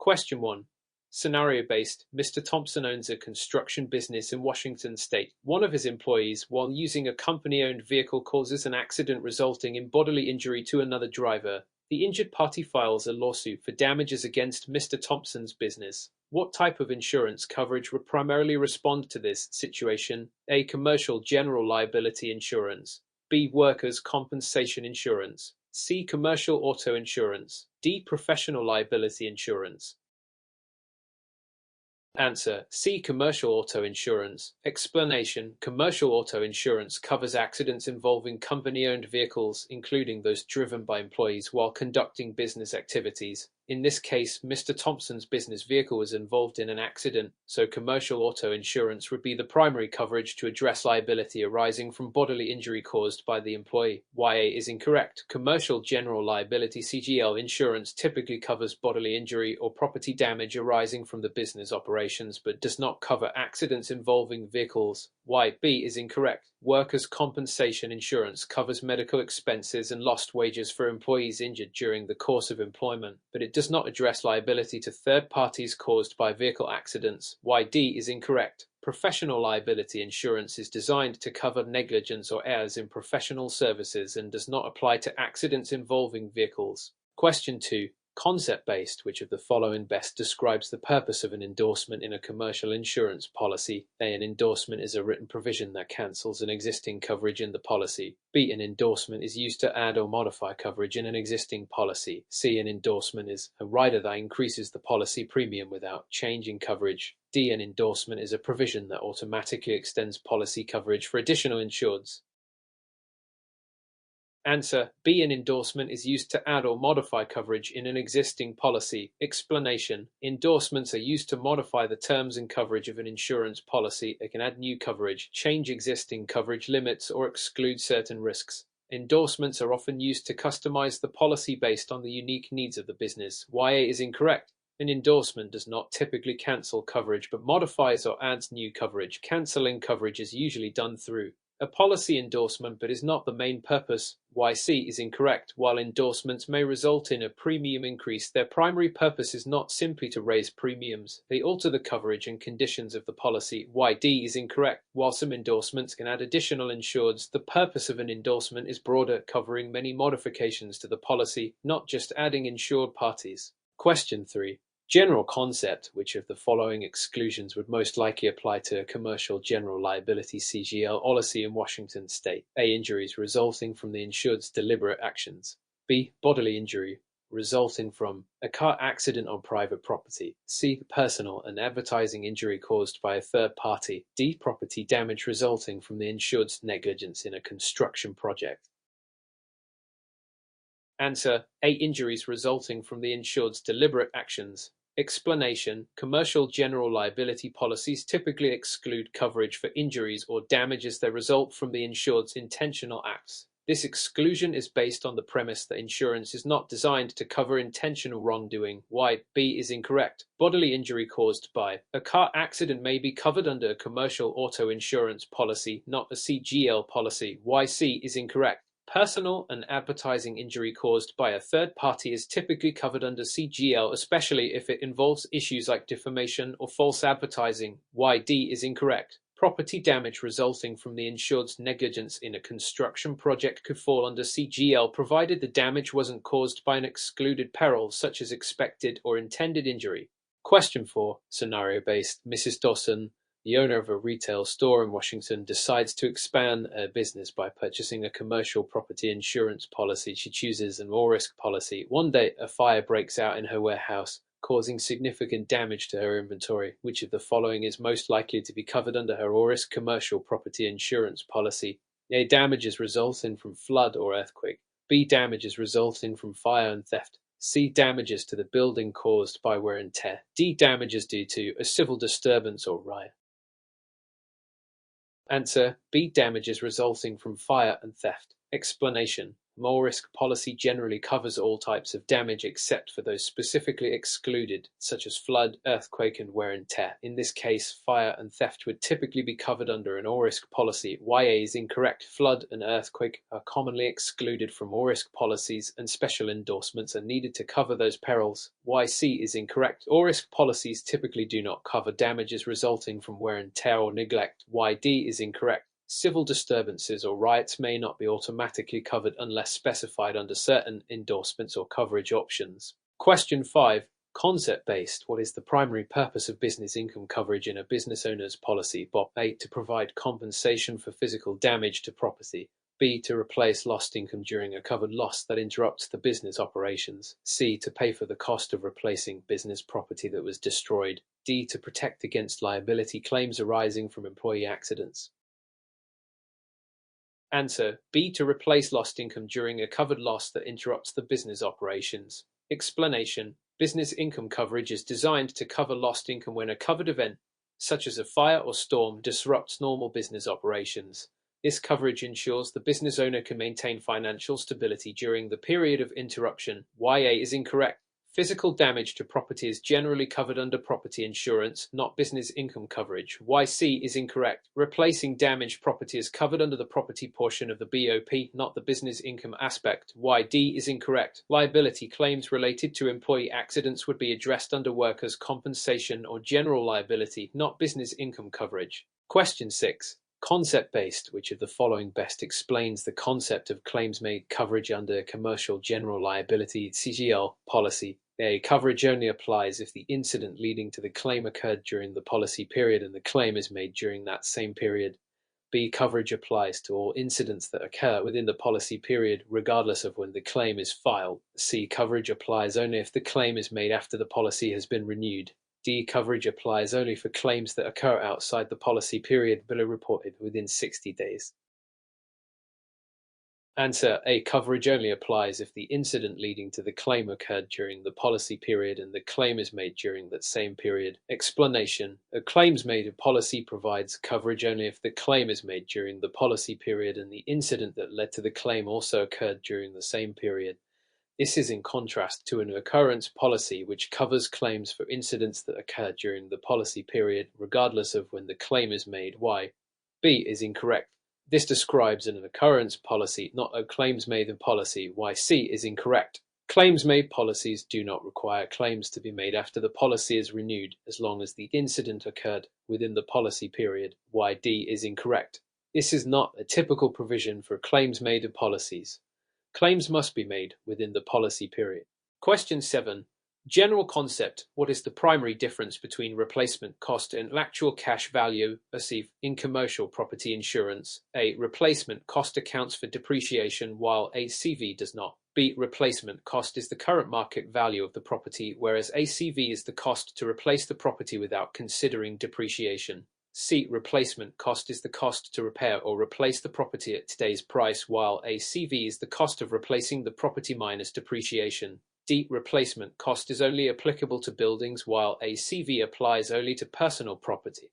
Question 1. Scenario-based. Mr. Thompson owns a construction business in Washington state. One of his employees, while using a company-owned vehicle, causes an accident resulting in bodily injury to another driver. The injured party files a lawsuit for damages against Mr. Thompson's business. What type of insurance coverage would primarily respond to this situation? A. Commercial general liability insurance. B. Workers' compensation insurance. C. Commercial auto insurance. D. Professional liability insurance. Answer: C. Commercial auto insurance. Explanation: Commercial auto insurance covers accidents involving company-owned vehicles, including those driven by employees while conducting business activities. In this case, Mr. Thompson's business vehicle was involved in an accident, so commercial auto insurance would be the primary coverage to address liability arising from bodily injury caused by the employee. YA is incorrect. Commercial general liability (CGL) insurance typically covers bodily injury or property damage arising from the business operations, but does not cover accidents involving vehicles. YB is incorrect. Workers' compensation insurance covers medical expenses and lost wages for employees injured during the course of employment, but it does not address liability to third parties caused by vehicle accidents. YD is incorrect. Professional liability insurance is designed to cover negligence or errors in professional services and does not apply to accidents involving vehicles. Question 2. Concept-based. Which of the following best describes the purpose of an endorsement in a commercial insurance policy? A. An endorsement is a written provision that cancels an existing coverage in the policy. B. An endorsement is used to add or modify coverage in an existing policy. C. An endorsement is a rider that increases the policy premium without changing coverage. D. An endorsement is a provision that automatically extends policy coverage for additional insureds. Answer: B. An endorsement is used to add or modify coverage in an existing policy. Explanation: Endorsements are used to modify the terms and coverage of an insurance policy. They can add new coverage, change existing coverage limits, or exclude certain risks. Endorsements are often used to customize the policy based on the unique needs of the business. YA is incorrect. An endorsement does not typically cancel coverage but modifies or adds new coverage. Canceling coverage is usually done through a policy endorsement but is not the main purpose. YC is incorrect. While endorsements may result in a premium increase, their primary purpose is not simply to raise premiums. They alter the coverage and conditions of the policy. YD is incorrect. While some endorsements can add additional insureds, the purpose of an endorsement is broader, covering many modifications to the policy, not just adding insured parties. Question 3. General concept. Which of the following exclusions would most likely apply to a commercial general liability (CGL) policy in Washington state? A. Injuries resulting from the insured's deliberate actions. B. Bodily injury resulting from a car accident on private property. C. Personal and advertising injury caused by a third party. D. Property damage resulting from the insured's negligence in a construction project. Answer: A. Injuries resulting from the insured's deliberate actions. Explanation: Commercial general liability policies typically exclude coverage for injuries or damages that result from the insured's intentional acts. This exclusion is based on the premise that insurance is not designed to cover intentional wrongdoing. Why? B is incorrect. Bodily injury caused by a car accident may be covered under a commercial auto insurance policy, not a CGL policy. YC is incorrect. Personal and advertising injury caused by a third party is typically covered under CGL, especially if it involves issues like defamation or false advertising. YD is incorrect. Property damage resulting from the insured's negligence in a construction project could fall under CGL, provided the damage wasn't caused by an excluded peril, such as expected or intended injury. Question 4. Scenario-based. Mrs. Dawson, the owner of a retail store in Washington, decides to expand her business by purchasing a commercial property insurance policy. She chooses an all-risk policy. One day, a fire breaks out in her warehouse, causing significant damage to her inventory. Which of the following is most likely to be covered under her all-risk commercial property insurance policy? A. Damages resulting from flood or earthquake. B. Damages resulting from fire and theft. C. Damages to the building caused by wear and tear. D. Damages due to a civil disturbance or riot. Answer: B. Damages resulting from fire and theft. Explanation: A all risk policy generally covers all types of damage except for those specifically excluded, such as flood, earthquake, and wear and tear. In this case, fire and theft would typically be covered under an all risk policy. YA is incorrect. Flood and earthquake are commonly excluded from all risk policies, and special endorsements are needed to cover those perils. YC is incorrect. All risk policies typically do not cover damages resulting from wear and tear or neglect. YD is incorrect. Civil disturbances or riots may not be automatically covered unless specified under certain endorsements or coverage options. Question 5. Concept-based. What is the primary purpose of business income coverage in a business owner's policy? BOP. A. To provide compensation for physical damage to property. B. To replace lost income during a covered loss that interrupts the business operations. C. To pay for the cost of replacing business property that was destroyed. D. To protect against liability claims arising from employee accidents. Answer: B. To replace lost income during a covered loss that interrupts the business operations. Explanation: business income coverage is designed to cover lost income when a covered event, such as a fire or storm, disrupts normal business operations. This coverage ensures the business owner can maintain financial stability during the period of interruption. YA is incorrect. Physical damage to property is generally covered under property insurance, not business income coverage. YC is incorrect. Replacing damaged property is covered under the property portion of the BOP, not the business income aspect. YD is incorrect. Liability claims related to employee accidents would be addressed under workers' compensation or general liability, not business income coverage. Question 6. Concept-based. Which of the following best explains the concept of claims-made coverage under commercial general liability (CGL) policy? A. Coverage only applies if the incident leading to the claim occurred during the policy period and the claim is made during that same period. B. Coverage applies to all incidents that occur within the policy period, regardless of when the claim is filed. C. Coverage applies only if the claim is made after the policy has been renewed. D. Coverage applies only for claims that occur outside the policy period but are reported within 60 days. Answer: A. Coverage only applies if the incident leading to the claim occurred during the policy period and the claim is made during that same period. Explanation: a claims made policy provides coverage only if the claim is made during the policy period and the incident that led to the claim also occurred during the same period. This is in contrast to an occurrence policy, which covers claims for incidents that occur during the policy period, regardless of when the claim is made. Y. B is incorrect. This describes an occurrence policy, not a claims-made policy. YC is incorrect. Claims-made policies do not require claims to be made after the policy is renewed, as long as the incident occurred within the policy period. YD is incorrect. This is not a typical provision for claims-made policies. Claims must be made within the policy period. Question 7. General concept. What is the primary difference between replacement cost and actual cash value received in commercial property insurance? A. Replacement cost accounts for depreciation while ACV does not. B. Replacement cost is the current market value of the property, whereas ACV is the cost to replace the property without considering depreciation. C. Replacement cost is the cost to repair or replace the property at today's price, while ACV is the cost of replacing the property minus depreciation. D. Replacement cost is only applicable to buildings, while ACV applies only to personal property.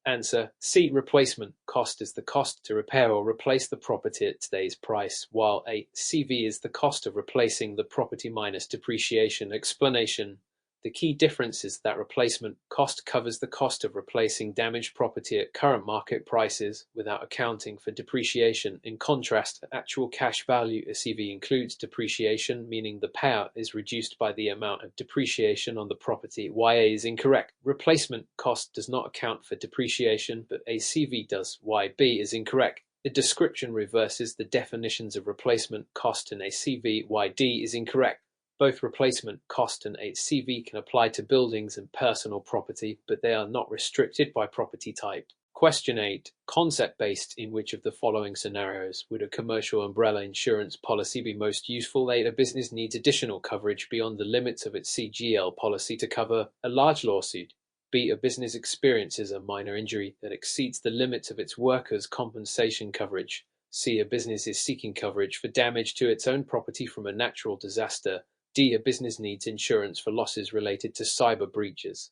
Answer: C. Replacement cost is the cost to repair or replace the property at today's price, while ACV is the cost of replacing the property minus depreciation. Explanation: the key difference is that replacement cost covers the cost of replacing damaged property at current market prices without accounting for depreciation. In contrast, actual cash value (ACV) includes depreciation, meaning the payout is reduced by the amount of depreciation on the property. YA is incorrect. Replacement cost does not account for depreciation, but ACV does. YB is incorrect. The description reverses the definitions of replacement cost and ACV. YD is incorrect. Both replacement cost and ACV can apply to buildings and personal property, but they are not restricted by property type. Question 8. Concept-based. In which of the following scenarios would a commercial umbrella insurance policy be most useful? A. A business needs additional coverage beyond the limits of its CGL policy to cover a large lawsuit. B. A business experiences a minor injury that exceeds the limits of its workers' compensation coverage. C. A business is seeking coverage for damage to its own property from a natural disaster. D. A business needs insurance for losses related to cyber breaches.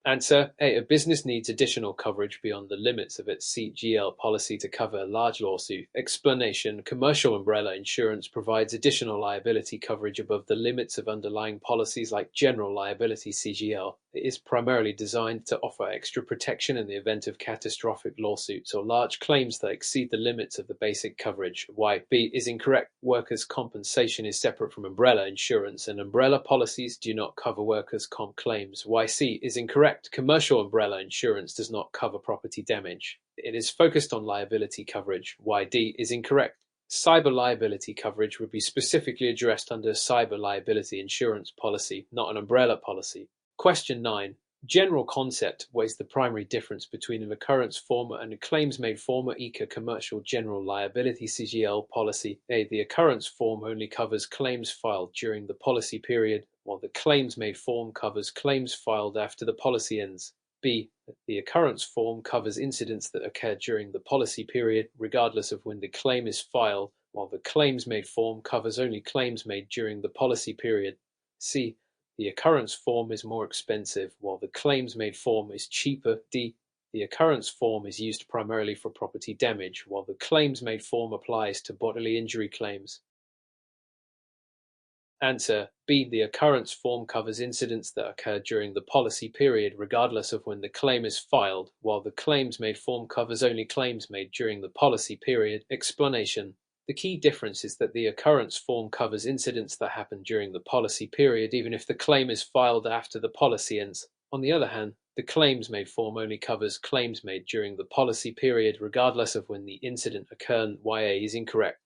Answer A. A business needs additional coverage beyond the limits of its CGL policy to cover a large lawsuit. Explanation: commercial umbrella insurance provides additional liability coverage above the limits of underlying policies like general liability CGL. It is primarily designed to offer extra protection in the event of catastrophic lawsuits or large claims that exceed the limits of the basic coverage. Why? B is incorrect. Workers' compensation is separate from umbrella insurance, and umbrella policies do not cover workers' comp claims. Why? C is incorrect. Commercial umbrella insurance does not cover property damage. It is focused on liability coverage. Why? D is incorrect. Cyber liability coverage would be specifically addressed under a cyber liability insurance policy, not an umbrella policy. Question 9. General concept. What is the primary difference between an occurrence former and a claims made former ICA commercial general liability CGL policy? A. The occurrence form only covers claims filed during the policy period, while the claims made form covers claims filed after the policy ends. B. The occurrence form covers incidents that occur during the policy period, regardless of when the claim is filed, while the claims made form covers only claims made during the policy period. C. The occurrence form is more expensive, while the claims made form is cheaper. D. The occurrence form is used primarily for property damage, while the claims made form applies to bodily injury claims. Answer B. The occurrence form covers incidents that occur during the policy period, regardless of when the claim is filed, while the claims made form covers only claims made during the policy period. Explanation: the key difference is that the occurrence form covers incidents that happen during the policy period, even if the claim is filed after the policy ends. On the other hand, the claims made form only covers claims made during the policy period, regardless of when the incident occurred. YA is incorrect.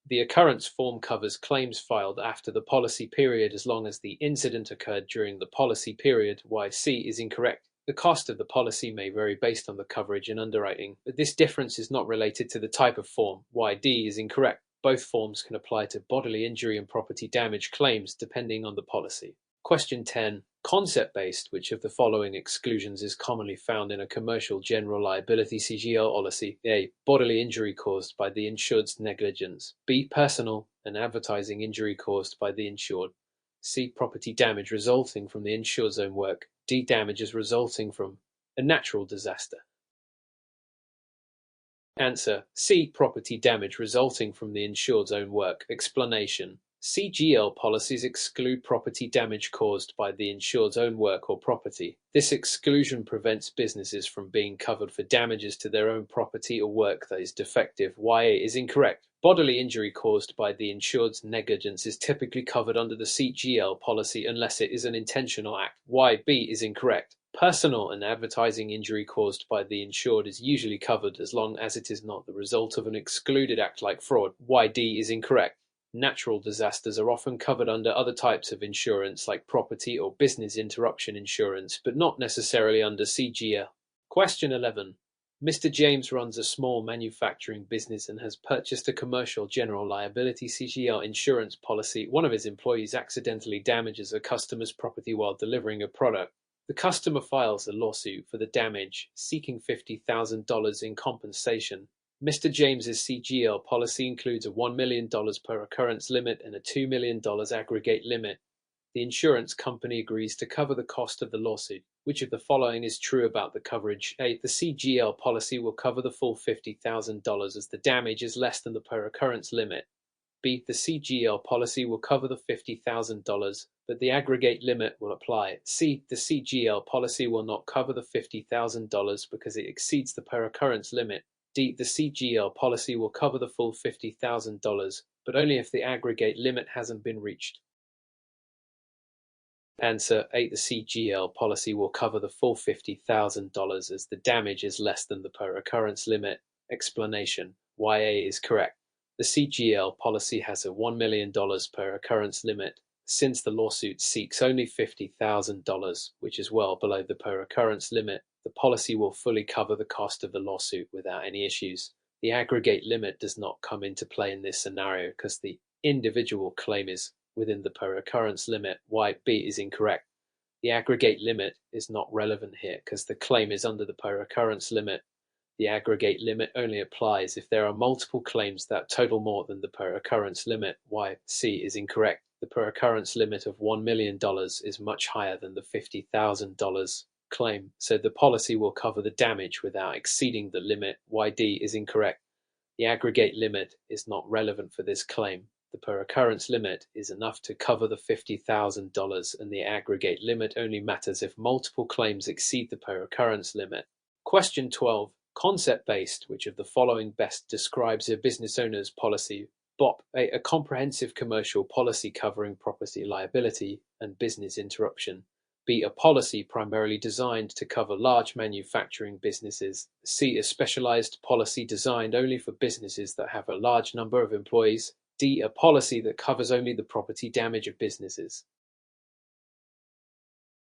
The occurrence form covers claims filed after the policy period as long as the incident occurred during the policy period. YC is incorrect. The cost of the policy may vary based on the coverage and underwriting, but this difference is not related to the type of form. YD is incorrect. Both forms can apply to bodily injury and property damage claims depending on the policy. Question 10. Concept-based, which of the following exclusions is commonly found in a commercial general liability CGL policy? A. Bodily injury caused by the insured's negligence. B. Personal and advertising injury caused by the insured. C. Property damage resulting from the insured's own work. D. Damages resulting from a natural disaster. Answer: C. Property damage resulting from the insured's own work. Explanation: CGL policies exclude property damage caused by the insured's own work or property. This exclusion prevents businesses from being covered for damages to their own property or work that is defective. YA is incorrect. Bodily injury caused by the insured's negligence is typically covered under the CGL policy unless it is an intentional act. YB is incorrect. Personal and advertising injury caused by the insured is usually covered as long as it is not the result of an excluded act like fraud. YD is incorrect. Natural disasters are often covered under other types of insurance like property or business interruption insurance, but not necessarily under CGL. Question 11. Mr. James runs a small manufacturing business and has purchased a commercial general liability CGL insurance policy. One of his employees accidentally damages a customer's property while delivering a product. The customer files a lawsuit for the damage, seeking $50,000 in compensation. Mr. James's CGL policy includes a $1 million per occurrence limit and a $2 million aggregate limit. The insurance company agrees to cover the cost of the lawsuit. Which of the following is true about the coverage? A. The CGL policy will cover the full $50,000 as the damage is less than the per occurrence limit. B. The CGL policy will cover the $50,000, but the aggregate limit will apply. C. The CGL policy will not cover the $50,000 because it exceeds the per occurrence limit. D. The CGL policy will cover the full $50,000, but only if the aggregate limit hasn't been reached. Answer: A. The CGL policy will cover the full $50,000 as the damage is less than the per occurrence limit. Explanation: YA is correct. The CGL policy has a $1 million per occurrence limit. Since the lawsuit seeks only $50,000, which is well below the per occurrence limit, the policy will fully cover the cost of the lawsuit without any issues. The aggregate limit does not come into play in this scenario because the individual claim is within the per occurrence limit. YB is incorrect. The aggregate limit is not relevant here because the claim is under the per occurrence limit. The aggregate limit only applies if there are multiple claims that total more than the per occurrence limit. YC is incorrect. The per occurrence limit of $1 million is much higher than the $50,000 claim, so the policy will cover the damage without exceeding the limit. YD is incorrect. The aggregate limit is not relevant for this claim. The per occurrence limit is enough to cover the $50,000, and the aggregate limit only matters if multiple claims exceed the per occurrence limit. Question 12. Concept-based, which of the following best describes a business owner's policy? BOP, a comprehensive commercial policy covering property liability and business interruption. B, a policy primarily designed to cover large manufacturing businesses. C, a specialized policy designed only for businesses that have a large number of employees. D, a policy that covers only the property damage of businesses.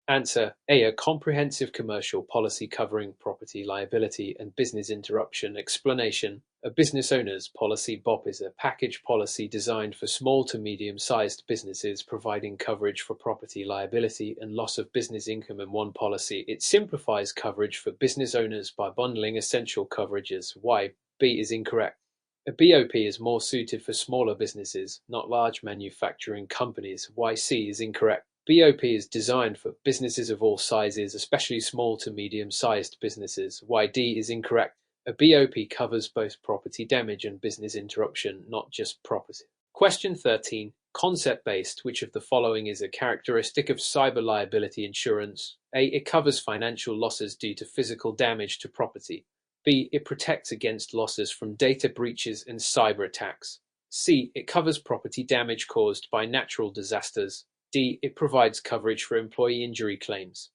Answer: A, a comprehensive commercial policy covering property liability and business interruption. Explanation: a business owner's policy BOP is a package policy designed for small to medium-sized businesses, providing coverage for property liability and loss of business income in one policy. It simplifies coverage for business owners by bundling essential coverages. Why? B is incorrect. A BOP is more suited for smaller businesses, not large manufacturing companies. YC is incorrect. BOP is designed for businesses of all sizes, especially small to medium-sized businesses. YD is incorrect. A BOP covers both property damage and business interruption, not just property. Question 13. Concept-based, which of the following is a characteristic of cyber liability insurance? A, it covers financial losses due to physical damage to property. B, it protects against losses from data breaches and cyber attacks. C, it covers property damage caused by natural disasters. D, it provides coverage for employee injury claims.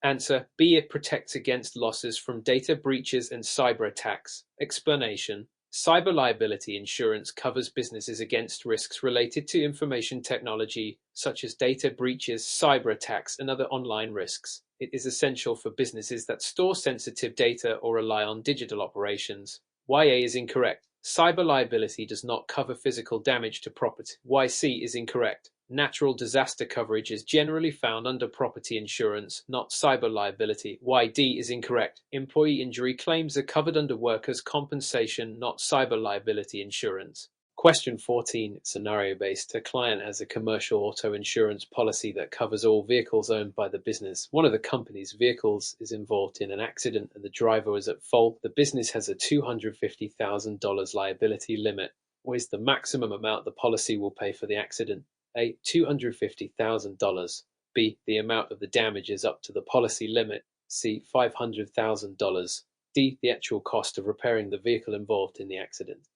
Answer: B, it protects against losses from data breaches and cyber attacks. Explanation: cyber liability insurance covers businesses against risks related to information technology, such as data breaches, cyber attacks, and other online risks. It is essential for businesses that store sensitive data or rely on digital operations. YA is incorrect. Cyber liability does not cover physical damage to property. YC is incorrect. Natural disaster coverage is generally found under property insurance, not cyber liability. YD is incorrect. Employee injury claims are covered under workers' compensation, not cyber liability insurance. Question 14. Scenario-based. A client has a commercial auto insurance policy that covers all vehicles owned by the business. One of the company's vehicles is involved in an accident and the driver is at fault. The business has a $250,000 liability limit. What is the maximum amount the policy will pay for the accident? A, $250,000. B, the amount of the damages up to the policy limit. C, $500,000. D, the actual cost of repairing the vehicle involved in the accident.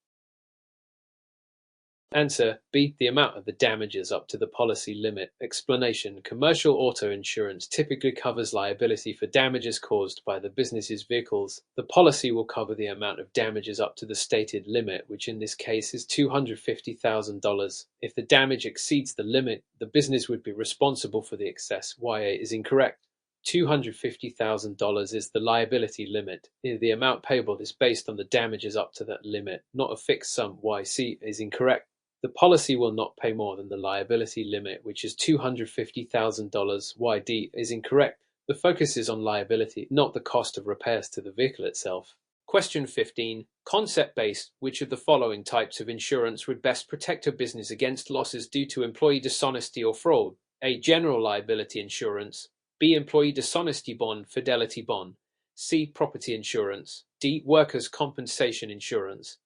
Answer: B, the amount of the damages up to the policy limit. Explanation: commercial auto insurance typically covers liability for damages caused by the business's vehicles. The policy will cover the amount of damages up to the stated limit, which in this case is $250,000. If the damage exceeds the limit, the business would be responsible for the excess. YA is incorrect. $250,000 is the liability limit. The amount payable is based on the damages up to that limit, not a fixed sum. YC is incorrect. The policy will not pay more than the liability limit, which is $250,000. YD is incorrect. The focus is on liability, not the cost of repairs to the vehicle itself. Question 15. Concept-based. Which of the following types of insurance would best protect a business against losses due to employee dishonesty or fraud? A, general liability insurance. B, employee dishonesty bond, fidelity bond. C, property insurance. D, workers' compensation insurance.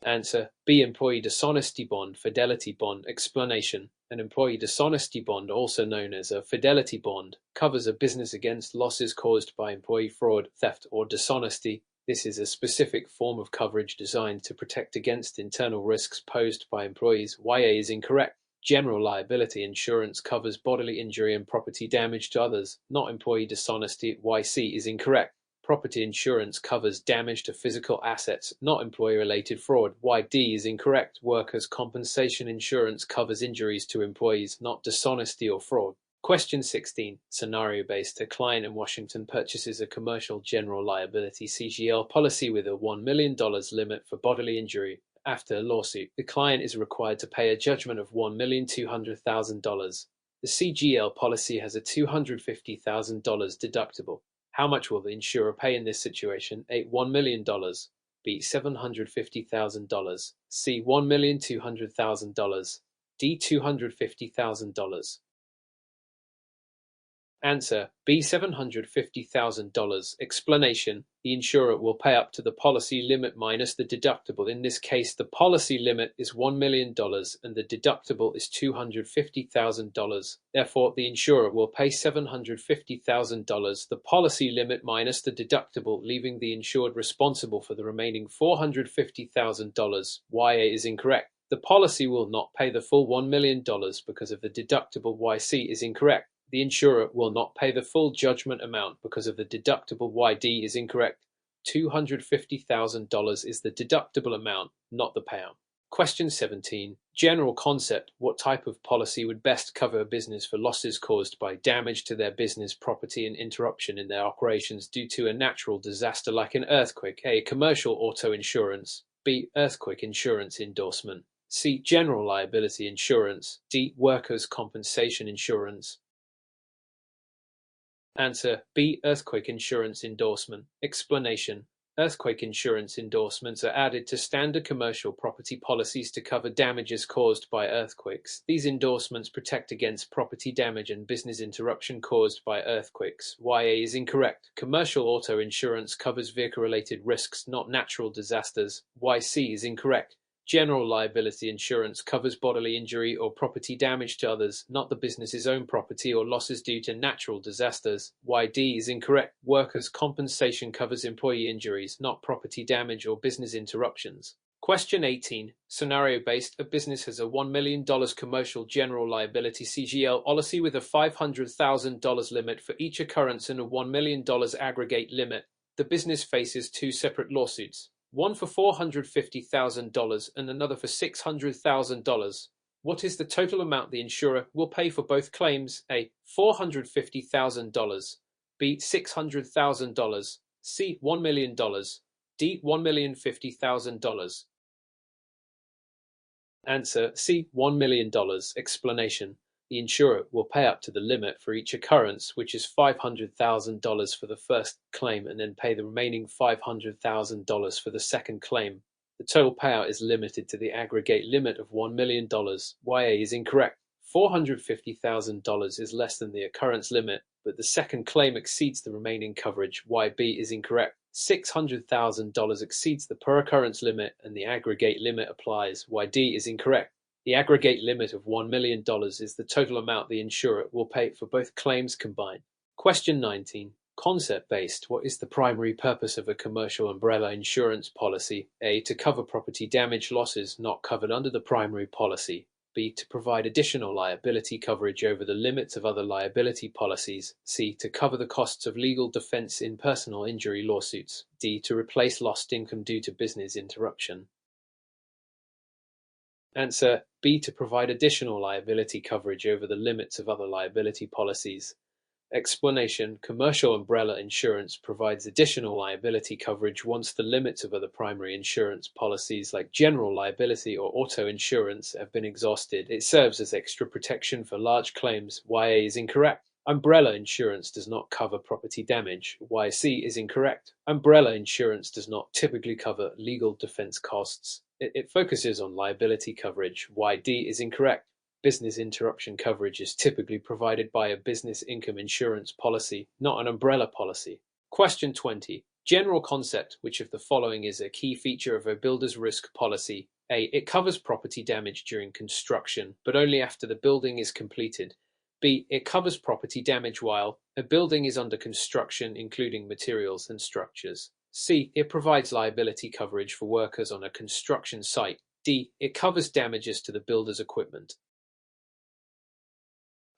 Answer: B, employee dishonesty bond, fidelity bond. Explanation: an employee dishonesty bond, also known as a fidelity bond, covers a business against losses caused by employee fraud, theft, or dishonesty. This is a specific form of coverage designed to protect against internal risks posed by employees. YA is incorrect. General liability insurance covers bodily injury and property damage to others, not employee dishonesty. YC is incorrect. Property insurance covers damage to physical assets, not employee-related fraud. YD is incorrect. Workers' compensation insurance covers injuries to employees, not dishonesty or fraud. Question 16. Scenario-based. A client in Washington purchases a commercial general liability CGL policy with a $1 million limit for bodily injury. After a lawsuit, the client is required to pay a judgment of $1,200,000. The CGL policy has a $250,000 deductible. How much will the insurer pay in this situation? A, $1 million. B, $750,000. C, $1,200,000. D, $250,000. Answer: B. $750,000. Explanation: the insurer will pay up to the policy limit minus the deductible. In this case, the policy limit is $1 million and the deductible is $250,000. Therefore, the insurer will pay $750,000, the policy limit minus the deductible, leaving the insured responsible for the remaining $450,000. YA is incorrect. The policy will not pay the full $1 million because of the deductible. YC is incorrect. The insurer will not pay the full judgment amount because of the deductible. YD is incorrect. $250,000 is the deductible amount, not the payout. Question 17. General concept: what type of policy would best cover a business for losses caused by damage to their business property and interruption in their operations due to a natural disaster like an earthquake? A. Commercial auto insurance. B. Earthquake insurance endorsement. C. General liability insurance. D. Workers' compensation insurance. Answer: B. Earthquake insurance endorsement. Explanation: earthquake insurance endorsements are added to standard commercial property policies to cover damages caused by earthquakes. These endorsements protect against property damage and business interruption caused by earthquakes. YA is incorrect. Commercial auto insurance covers vehicle-related risks, not natural disasters. YC is incorrect. General liability insurance covers bodily injury or property damage to others, not the business's own property, or losses due to natural disasters. YD is incorrect. Workers' compensation covers employee injuries, not property damage or business interruptions. Question 18. Scenario-based: a business has a $1 million commercial general liability CGL policy with a $500,000 limit for each occurrence and a $1 million aggregate limit. The business faces two separate lawsuits, one for $450,000 and another for $600,000. What is the total amount the insurer will pay for both claims? A. $450,000. B. $600,000. C. $1 million. D. $1,050,000. Answer: C. $1 million. Explanation: the insurer will pay up to the limit for each occurrence, which is $500,000 for the first claim, and then pay the remaining $500,000 for the second claim. The total payout is limited to the aggregate limit of $1 million. YA is incorrect. $450,000 is less than the occurrence limit, but the second claim exceeds the remaining coverage. YB is incorrect. $600,000 exceeds the per occurrence limit and the aggregate limit applies. YD is incorrect. The aggregate limit of $1 million is the total amount the insurer will pay for both claims combined. Question 19. Concept-based: what is the primary purpose of a commercial umbrella insurance policy? A. To cover property damage losses not covered under the primary policy. B. To provide additional liability coverage over the limits of other liability policies. C. To cover the costs of legal defense in personal injury lawsuits. D. To replace lost income due to business interruption. Answer: B. To provide additional liability coverage over the limits of other liability policies. Explanation: commercial umbrella insurance provides additional liability coverage once the limits of other primary insurance policies like general liability or auto insurance have been exhausted. It serves as extra protection for large claims. YA is incorrect. Umbrella insurance does not cover property damage. YC is incorrect. Umbrella insurance does not typically cover legal defense costs. It focuses on liability coverage. YD is incorrect. Business interruption coverage is typically provided by a business income insurance policy, not an umbrella policy. Question 20. General concept: which of the following is a key feature of a builder's risk policy? A. It covers property damage during construction, but only after the building is completed. B. It covers property damage while a building is under construction, including materials and structures. C. It provides liability coverage for workers on a construction site. D. It covers damages to the builder's equipment.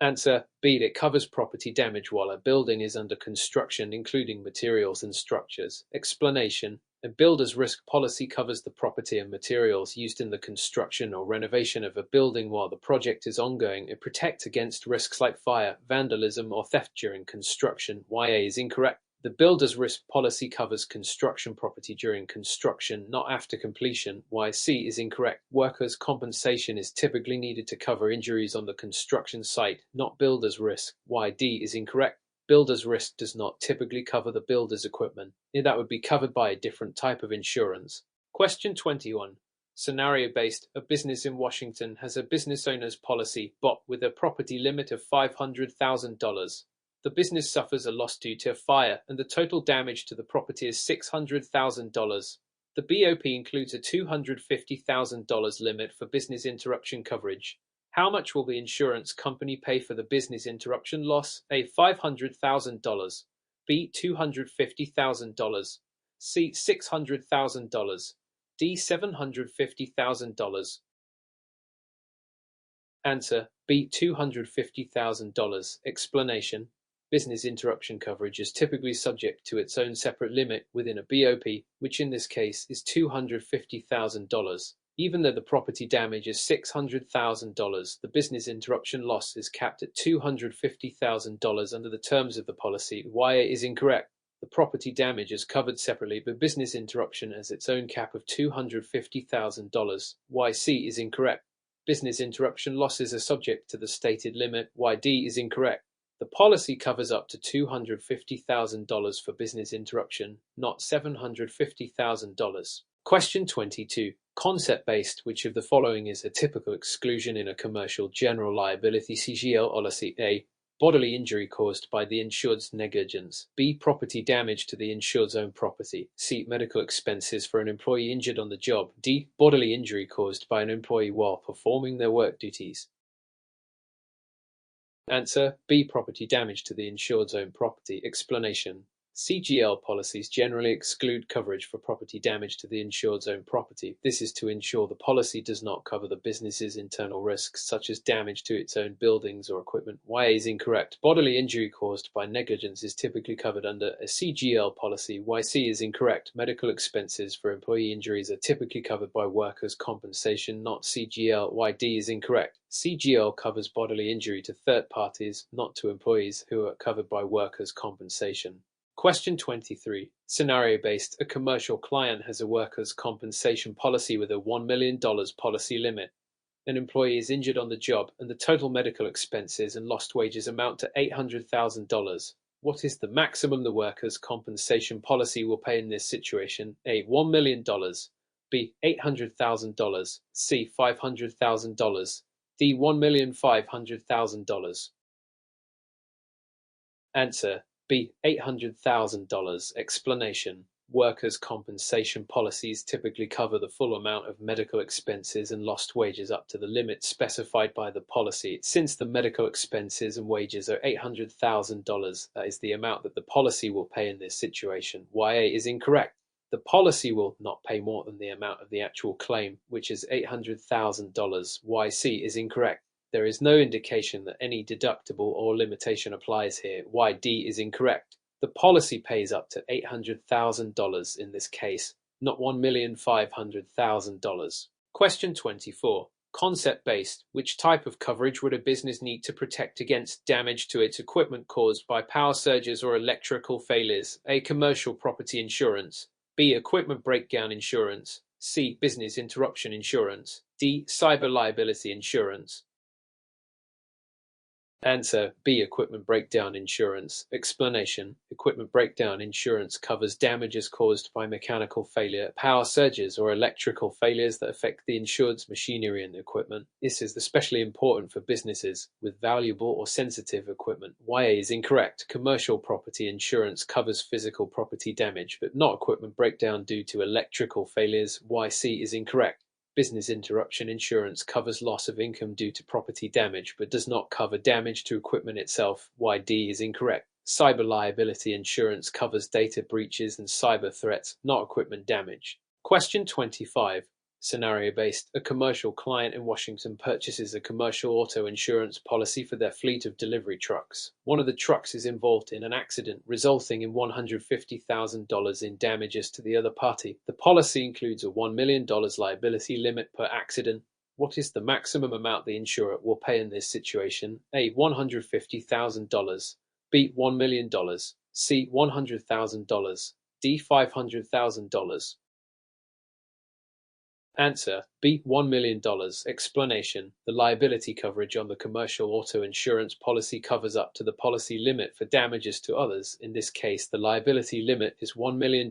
Answer: B. It covers property damage while a building is under construction, including materials and structures. Explanation: a builder's risk policy covers the property and materials used in the construction or renovation of a building while the project is ongoing. It protects against risks like fire, vandalism, or theft during construction. YA is incorrect. The builder's risk policy covers construction property during construction, not after completion. YC is incorrect. Workers' compensation is typically needed to cover injuries on the construction site, not builder's risk. YD is incorrect. Builder's risk does not typically cover the builder's equipment. That would be covered by a different type of insurance. Question 21. Scenario-based: a business in Washington has a business owner's policy, BOP, with a property limit of $500,000. The business suffers a loss due to a fire, and the total damage to the property is $600,000. The BOP includes a $250,000 limit for business interruption coverage. How much will the insurance company pay for the business interruption loss? A. $500,000. B. $250,000. C. $600,000. D. $750,000. Answer: B. $250,000. Explanation: business interruption coverage is typically subject to its own separate limit within a BOP, which in this case is $250,000. Even though the property damage is $600,000, the business interruption loss is capped at $250,000 under the terms of the policy. YA is incorrect. The property damage is covered separately, but business interruption has its own cap of $250,000. YC is incorrect. Business interruption losses are subject to the stated limit. YD is incorrect. The policy covers up to $250,000 for business interruption, not $750,000. Question 22. Concept-based, which of the following is a typical exclusion in a commercial general liability CGL policy? A. Bodily injury caused by the insured's negligence. B. Property damage to the insured's own property. C. Medical expenses for an employee injured on the job. D. Bodily injury caused by an employee while performing their work duties. Answer: B. Property damage to the insured's own property. Explanation: CGL policies generally exclude coverage for property damage to the insured's own property. This is to ensure the policy does not cover the business's internal risks, such as damage to its own buildings or equipment. YA is incorrect. Bodily injury caused by negligence is typically covered under a CGL policy. YC is incorrect. Medical expenses for employee injuries are typically covered by workers' compensation, not CGL. YD is incorrect. CGL covers bodily injury to third parties, not to employees, who are covered by workers' compensation. Question 23. Scenario-based. A commercial client has a workers' compensation policy with a $1 million policy limit. An employee is injured on the job, and the total medical expenses and lost wages amount to $800,000. What is the maximum the workers' compensation policy will pay in this situation? A. $1 million. B. $800,000. C. $500,000. D. $1,500,000. Answer: B. $800,000. Explanation: workers' compensation policies typically cover the full amount of medical expenses and lost wages up to the limit specified by the policy. Since the medical expenses and wages are $800,000, that is the amount that the policy will pay in this situation. YA is incorrect. The policy will not pay more than the amount of the actual claim, which is $800,000. YC is incorrect. There is no indication that any deductible or limitation applies here. YD is incorrect. The policy pays up to $800,000 in this case, not $1,500,000. Question 24. Concept-based. Which type of coverage would a business need to protect against damage to its equipment caused by power surges or electrical failures? A. Commercial property insurance. B. Equipment breakdown insurance. C. Business interruption insurance. D. Cyber liability insurance. Answer: B. Equipment breakdown insurance. Explanation: equipment breakdown insurance covers damages caused by mechanical failure, power surges, or electrical failures that affect the insured's machinery and equipment. This is especially important for businesses with valuable or sensitive equipment. YA is incorrect. Commercial property insurance covers physical property damage, but not equipment breakdown due to electrical failures. YC is incorrect. Business interruption insurance covers loss of income due to property damage, but does not cover damage to equipment itself. YD is incorrect. Cyber liability insurance covers data breaches and cyber threats, not equipment damage. Question 25. Scenario-based. A commercial client in Washington purchases a commercial auto insurance policy for their fleet of delivery trucks. One of the trucks is involved in an accident, resulting in $150,000 in damages to the other party. The policy includes a $1 million liability limit per accident. What is the maximum amount the insurer will pay in this situation? A. $150,000. B. $1 million. C. $100,000. D. $500,000. Answer: B. $1 million. Explanation: the liability coverage on the commercial auto insurance policy covers up to the policy limit for damages to others. In this case, the liability limit is $1 million,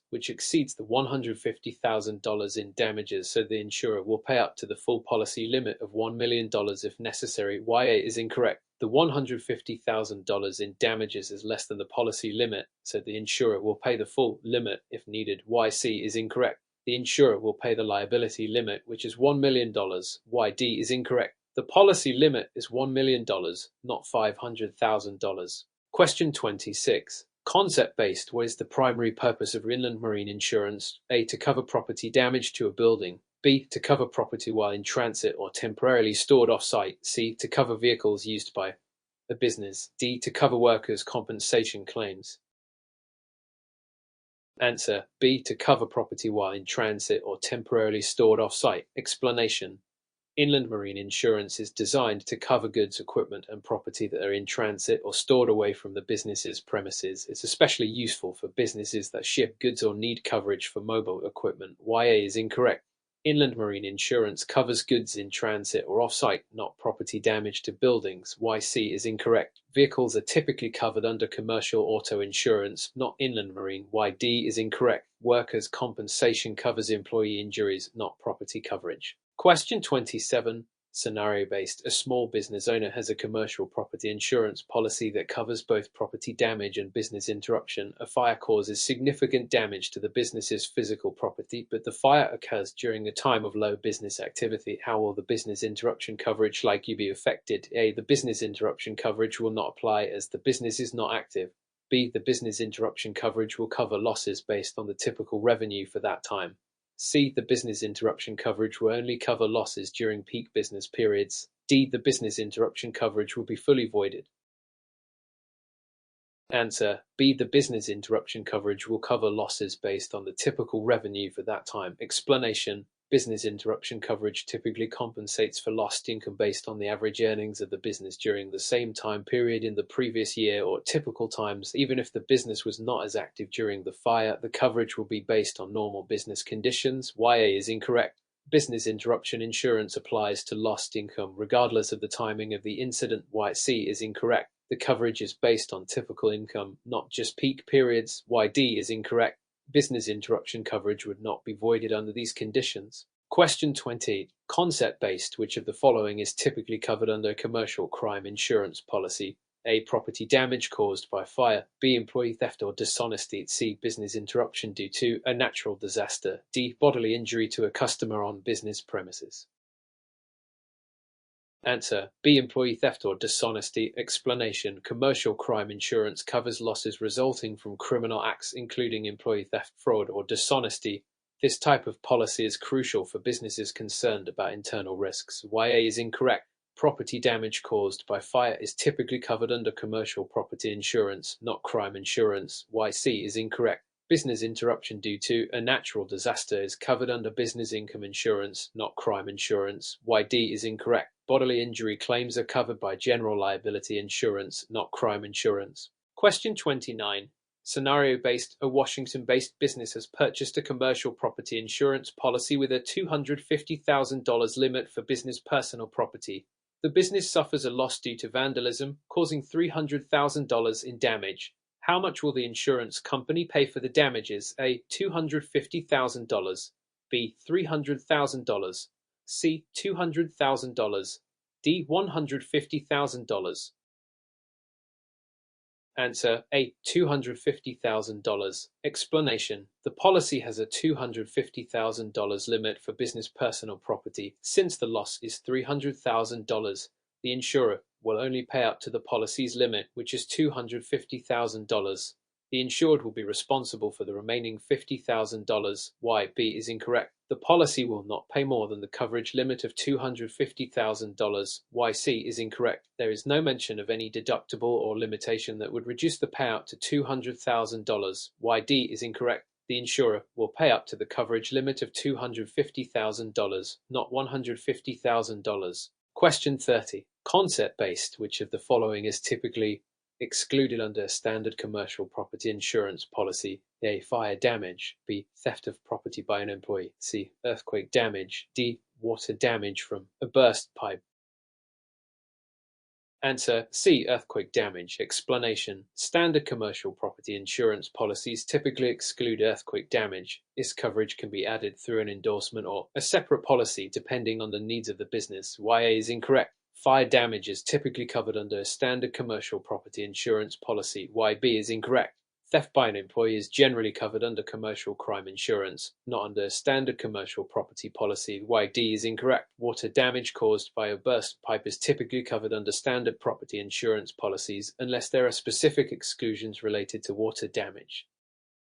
which exceeds the $150,000 in damages, so the insurer will pay up to the full policy limit of $1 million if necessary. YA is incorrect. The $150,000 in damages is less than the policy limit, so the insurer will pay the full limit if needed. YC is incorrect. The insurer will pay the liability limit, which is $1 million. YD is incorrect. The policy limit is $1 million, not $500,000. Question 26. Concept-based. What is the primary purpose of inland marine insurance? A. To cover property damage to a building. B. To cover property while in transit or temporarily stored off-site. C. To cover vehicles used by a business. D. To cover workers' compensation claims. Answer: B. To cover property while in transit or temporarily stored off-site. Explanation: inland marine insurance is designed to cover goods, equipment, and property that are in transit or stored away from the business's premises. It's especially useful for businesses that ship goods or need coverage for mobile equipment. YA is incorrect. Inland marine insurance covers goods in transit or off-site, not property damage to buildings. YC is incorrect. Vehicles are typically covered under commercial auto insurance, not inland marine. YD is incorrect. Workers' compensation covers employee injuries, not property coverage. Question 27. Scenario-based. A small business owner has a commercial property insurance policy that covers both property damage and business interruption. A fire causes significant damage to the business's physical property, but the fire occurs during a time of low business activity. How will the business interruption coverage likely be affected? A. The business interruption coverage will not apply as the business is not active. B. The business interruption coverage will cover losses based on the typical revenue for that time. C. The business interruption coverage will only cover losses during peak business periods. D. The business interruption coverage will be fully voided. Answer: B. The business interruption coverage will cover losses based on the typical revenue for that time. Explanation: business interruption coverage typically compensates for lost income based on the average earnings of the business during the same time period in the previous year or typical times. Even if the business was not as active during the fire, the coverage will be based on normal business conditions. YA is incorrect. Business interruption insurance applies to lost income regardless of the timing of the incident. YC is incorrect. The coverage is based on typical income, not just peak periods. YD is incorrect. Business interruption coverage would not be voided under these conditions. Question 20. Concept-based. Which of the following is typically covered under a commercial crime insurance policy? A. Property damage caused by fire. B. Employee theft or dishonesty. C. Business interruption due to a natural disaster. D. Bodily injury to a customer on business premises. Answer: B. Employee theft or dishonesty. Explanation: commercial crime insurance covers losses resulting from criminal acts including employee theft, fraud, or dishonesty. This type of policy is crucial for businesses concerned about internal risks. YA is incorrect. Property damage caused by fire is typically covered under commercial property insurance, not crime insurance. YC is incorrect. Business interruption due to a natural disaster is covered under business income insurance, not crime insurance. YD is incorrect. Bodily injury claims are covered by general liability insurance, not crime insurance. Question 29. Scenario-based. A Washington-based business has purchased a commercial property insurance policy with a $250,000 limit for business personal property. The business suffers a loss due to vandalism, causing $300,000 in damage. How much will the insurance company pay for the damages? A. $250,000. B. $300,000. C. $200,000. D. $150,000. Answer: A. $250,000. Explanation: the policy has a $250,000 limit for business personal property. Since the loss is $300,000, the insurer will only pay up to the policy's limit, which is $250,000. The insured will be responsible for the remaining $50,000. B is incorrect. The policy will not pay more than the coverage limit of $250,000. C is incorrect. There is no mention of any deductible or limitation that would reduce the payout to $200,000. D is incorrect. The insurer will pay up to the coverage limit of $250,000, not $150,000. Question 30. Concept-based. Which of the following is typically excluded under a standard commercial property insurance policy. A. Fire damage. B. Theft of property by an employee. C. Earthquake damage. D. Water damage from a burst pipe. Answer C. Earthquake damage. Explanation. Standard commercial property insurance policies typically exclude earthquake damage. This coverage can be added through an endorsement or a separate policy depending on the needs of the business. YA is incorrect. Fire damage is typically covered under a standard commercial property insurance policy. YB is incorrect. Theft by an employee is generally covered under commercial crime insurance, not under a standard commercial property policy. YD is incorrect. Water damage caused by a burst pipe is typically covered under standard property insurance policies unless there are specific exclusions related to water damage.